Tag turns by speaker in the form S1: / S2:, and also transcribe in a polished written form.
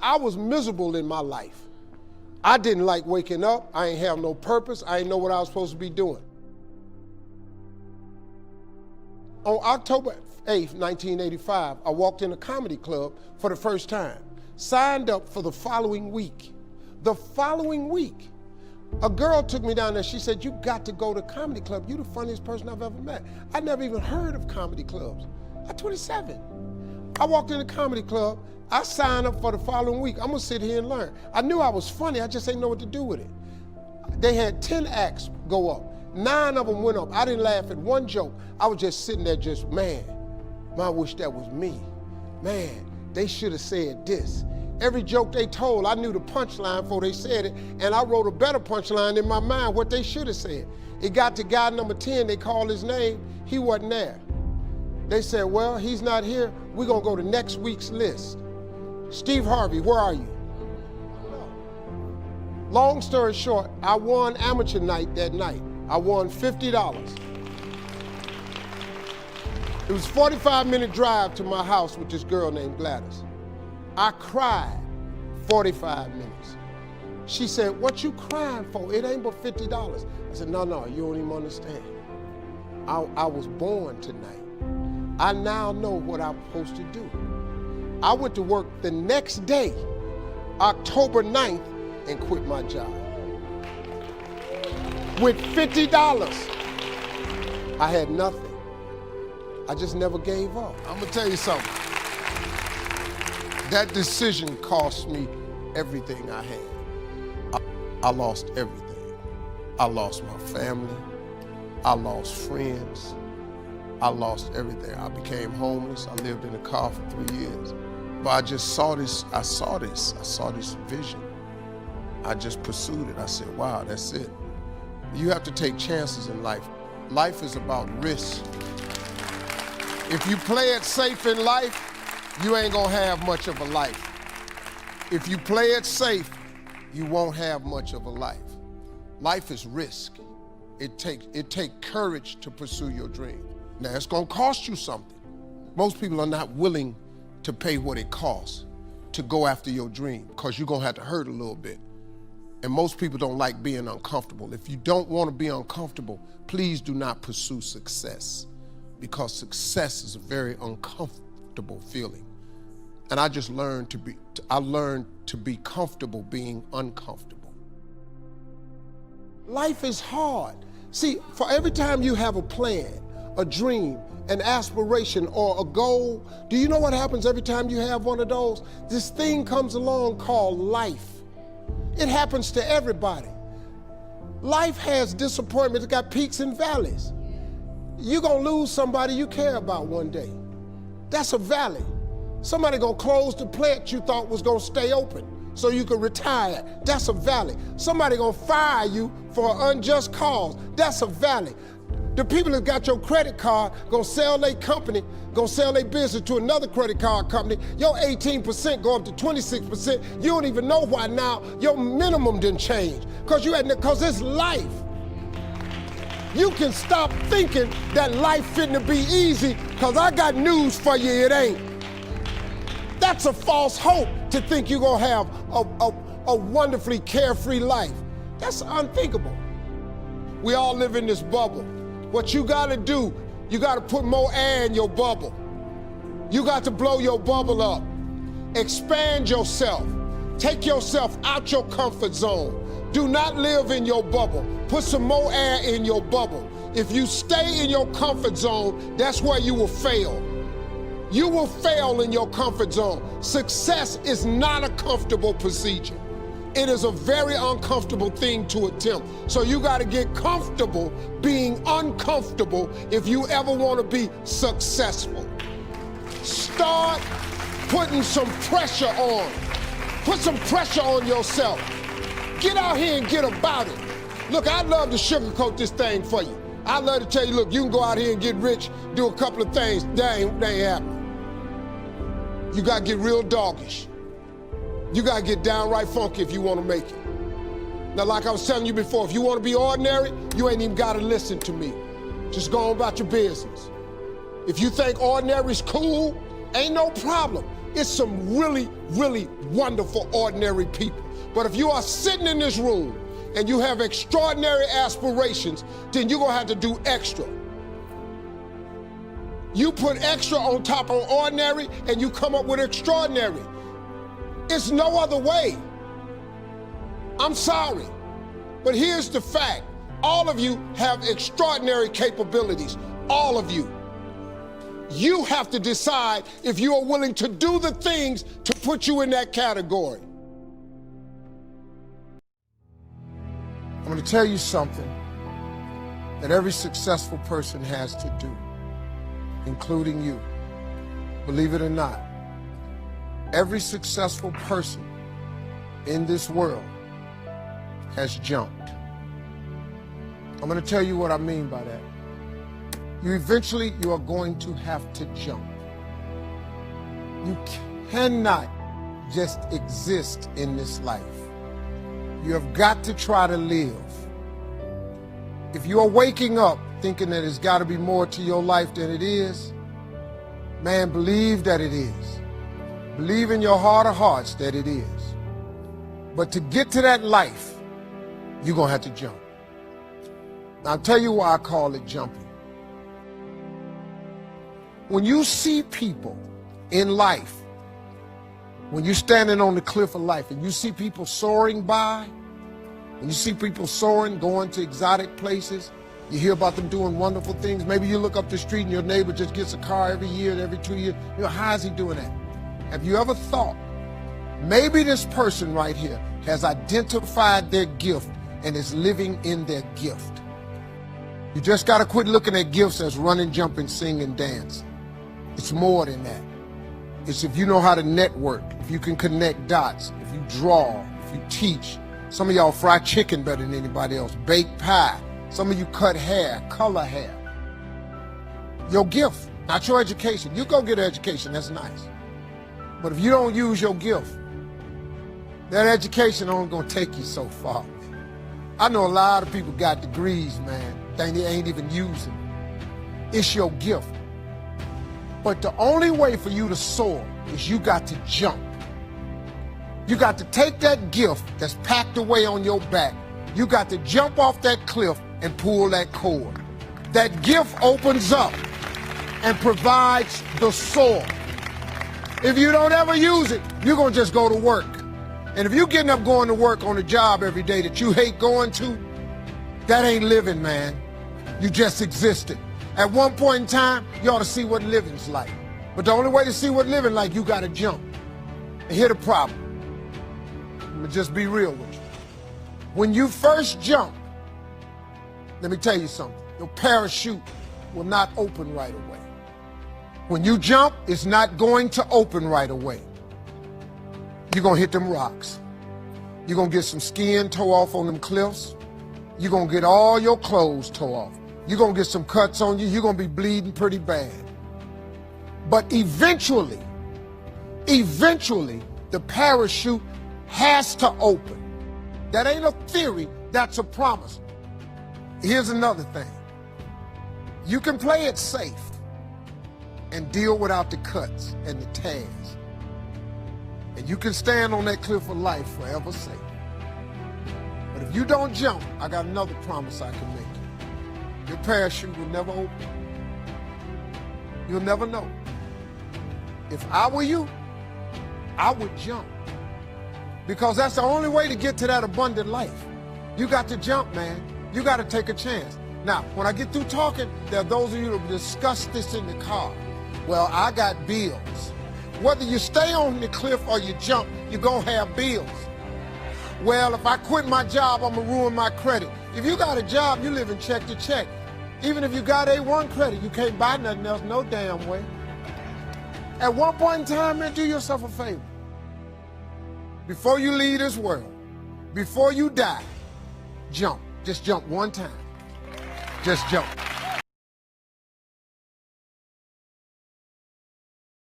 S1: I was miserable in my life. I didn't like waking up. I ain't have no purpose. I ain't know what I was supposed to be doing. On October 8th, 1985, I walked in a comedy club for the first time. Signed up for the following week. The following week, a girl took me down there. She said, "You got to go to comedy club. You're the funniest person I've ever met." I never even heard of comedy clubs. I'm 27. I walked in the comedy club. I signed up for the following week. I'm gonna sit here and learn. I knew I was funny. I just didn't know what to do with it. They had 10 acts go up. 9 of them went up. I didn't laugh at one joke. I was just sitting there just, man, I wish that was me. Man, they should have said this. Every joke they told, I knew the punchline before they said it, and I wrote a better punchline in my mind, what they should have said. It got to guy number 10, they called his name, he wasn't there. They said, well, he's not here, we're gonna go to next week's list. Steve Harvey, where are you? Long story short, I won amateur night that night. I won $50. It was a 45-minute drive to my house with this girl named Gladys. I cried 45 minutes. She said, "What you crying for? It ain't but $50. I said, no, you don't even understand. I was born tonight. I now know what I'm supposed to do. I went to work the next day, October 9th, and quit my job. With $50, I had nothing. I just never gave up. I'm gonna tell you something. That decision cost me everything I had. I lost everything. I lost my family. I lost friends. I lost everything. I became homeless. I lived in a car for 3 years. But I just saw this, I saw this vision. I just pursued it. I said, wow, that's it. You have to take chances in life. Life is about risk. If you play it safe in life, you ain't gonna have much of a life. If you play it safe, you won't have much of a life. Life is risk. It takes courage to pursue your dream. Now, it's gonna cost you something. Most people are not willing to pay what it costs to go after your dream, because you're gonna have to hurt a little bit. And most people don't like being uncomfortable. If you don't wanna be uncomfortable, please do not pursue success, because success is a very uncomfortable feeling. And I just learned to be comfortable being uncomfortable. Life is hard. See, for every time you have a plan, a dream, an aspiration, or a goal, do you know what happens every time you have one of those? This thing comes along called life. It happens to everybody. Life has disappointments, it's got peaks and valleys. You're gonna lose somebody you care about one day. That's a valley. Somebody gonna close the plant you thought was gonna stay open so you could retire. That's a valley. Somebody gonna fire you for an unjust cause. That's a valley. The people that got your credit card gonna sell their company, gonna sell their business to another credit card company. Your 18% go up to 26%. You don't even know why now. Your minimum didn't change because it's life. You can stop thinking that life fitting to be easy, because I got news for you, it ain't. That's a false hope to think you're gonna have a wonderfully carefree life. That's unthinkable. We all live in this bubble. What you gotta do, you gotta put more air in your bubble. You got to blow your bubble up. Expand yourself. Take yourself out your comfort zone. Do not live in your bubble. Put some more air in your bubble. If you stay in your comfort zone, that's where you will fail. You will fail in your comfort zone. Success is not a comfortable procedure. It is a very uncomfortable thing to attempt. So you gotta get comfortable being uncomfortable if you ever wanna be successful. Start putting some pressure on. Put some pressure on yourself. Get out here and get about it. Look, I'd love to sugarcoat this thing for you. I'd love to tell you, look, you can go out here and get rich, do a couple of things. That ain't happening. You gotta get real doggish. You gotta get downright funky if you wanna make it. Now, like I was telling you before, if you wanna be ordinary, you ain't even gotta listen to me. Just go on about your business. If you think ordinary's cool, ain't no problem. It's some really, really wonderful, ordinary people. But if you are sitting in this room and you have extraordinary aspirations, then you're gonna have to do extra. You put extra on top of ordinary and you come up with extraordinary. It's no other way. I'm sorry, but here's the fact. All of you have extraordinary capabilities, all of you. You have to decide if you are willing to do the things to put you in that category. I'm going to tell you something that every successful person has to do, including you. Believe it or not, every successful person in this world has jumped. I'm going to tell you what I mean by that. You are going to have to jump. You cannot just exist in this life. You have got to try to live. If you are waking up thinking that there's got to be more to your life than it is, man, believe that it is. Believe in your heart of hearts that it is. But to get to that life, you're going to have to jump. Now, I'll tell you why I call it jumping. When you see people in life, when you're standing on the cliff of life and you see people soaring by, when you see people soaring, going to exotic places, you hear about them doing wonderful things. Maybe you look up the street and your neighbor just gets a car every year, every 2 years. You know, how is he doing that? Have you ever thought, maybe this person right here has identified their gift and is living in their gift? You just got to quit looking at gifts as running, jumping, sing, and dance. It's more than that. It's if you know how to network, if you can connect dots, if you draw, if you teach. Some of y'all fry chicken better than anybody else, bake pie. Some of you cut hair, color hair. Your gift, not your education. You go get an education, that's nice. But if you don't use your gift, that education only gonna take you so far. I know a lot of people got degrees, man. They ain't even using it. It's your gift. But the only way for you to soar is you got to jump. You got to take that gift that's packed away on your back. You got to jump off that cliff and pull that cord. That gift opens up and provides the soar. If you don't ever use it, you're going to just go to work. And if you're getting up going to work on a job every day that you hate going to, that ain't living, man. You just existed. At one point in time, you ought to see what living's like. But the only way to see what living like, you got to jump. And here's the problem. I'm going to just be real with you. When you first jump, let me tell you something. Your parachute will not open right away. When you jump, it's not going to open right away. You're going to hit them rocks. You're going to get some skin tore off on them cliffs. You're going to get all your clothes tore off. You're going to get some cuts on you. You're going to be bleeding pretty bad. But eventually, the parachute has to open. That ain't a theory, that's a promise. Here's another thing. You can play it safe and deal without the cuts and the tears. And you can stand on that cliff of life forever safe. But if you don't jump, I got another promise I can make you. Your parachute will never open. You'll never know. If I were you, I would jump. Because that's the only way to get to that abundant life. You got to jump, man. You got to take a chance. Now, when I get through talking, there are those of you that discuss this in the car. Well, I got bills. Whether you stay on the cliff or you jump, you're going to have bills. Well, if I quit my job, I'm going to ruin my credit. If you got a job, you live in check to check. Even if you got A1 credit, you can't buy nothing else no damn way. At one point in time, man, do yourself a favor. Before you leave this world, before you die, jump. Just jump one time. Just jump.